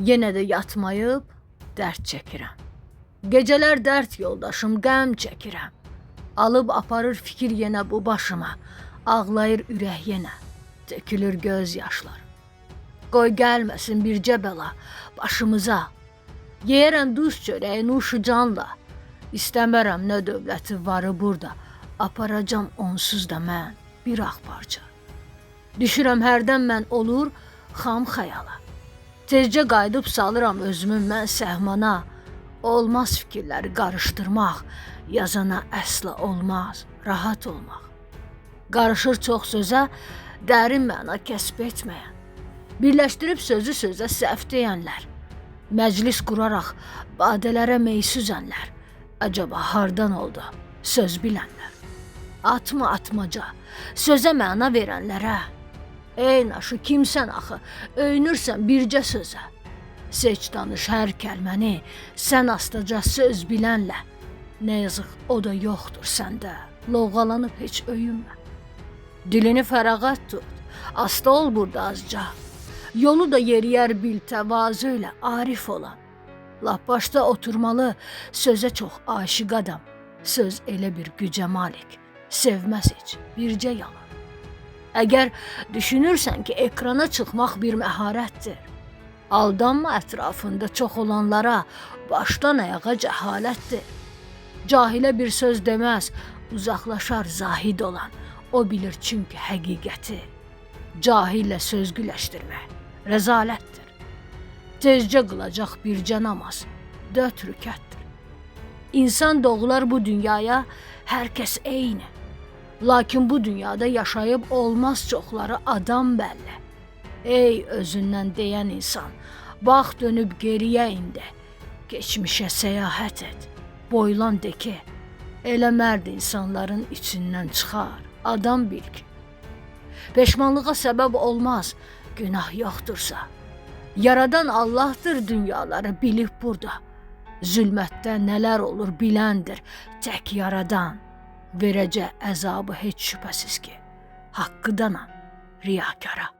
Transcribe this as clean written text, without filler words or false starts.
Yenə də yatmayıb dərd çəkirəm. Gecələr dərd yoldaşım, qəm çəkirəm. Alıb aparır fikir yenə bu başıma. Ağlayır ürək yenə, tökülür göz yaşlar. Qoy gəlməsin bircə bəla başımıza. Yeyərəm duz çörəyi nuşu canla. İstəmərəm nə dövləti varı burada. Aparacam onsuz da mən bir ağ parça. Düşürəm hərdən mən olur xam xəyala. Tezcə qayıdıb salıram özümü mən səhmana. Olmaz fikirləri qarışdırmaq, yazana əsla olmaz rahat olmaq. Qarışır çox sözə, dərin məna kəsb etməyən. Birləşdirib sözü sözə səhv deyənlər. Məclis quraraq badələrə mey süzənlər. Acaba hardan oldu söz bilənlər? Atma atmaca, sözə məna verənlərə. Ey naşı, kimsən axı, öyünürsən bircə sözə. Seç danış hər kəlməni, sən astaca söz bilənlə. Nə yazıq, o da yoxdur səndə, lovğalanıb heç öyünmə. Dilini fərağat tut, asta ol burada azca. Yolu da yeriyər bil təvazö ilə arif olan. Lap başda oturmalı, sözə çox aşiq adam. Söz elə bir gücə malik, sevməz heç bircə yalan. Əgər düşünürsən ki, ekrana çıxmaq bir məharətdir, aldanma ətrafında çox olanlara, başdan ayağa cəhalətdir. Cahilə bir söz deməz, uzaqlaşar zahid olan, o bilir çünki həqiqəti. Cahillə söz güləşdirmək rəzalətdir. Tezcə qılacaq bircə namaz, 4 rükətdir. İnsan doğular bu dünyaya, hər kəs eyni. Lakin bu dünyada yaşayıb olmaz çoxları adam bəlli. Ey özündən deyən insan, bax dönüb geriyə indi. Keçmişə səyahət et, boylan de ki, elə mərd insanların içindən çıxar, adam bil ki. Peşmanlığa səbəb olmaz, günah yoxdursa. Yaradan Allahdır dünyaları bilib burada. Zülmətdə nələr olur biləndir, tək yaradan. Verəcək əzabı heç şübhəsiz ki, haqqıdanan riyakara.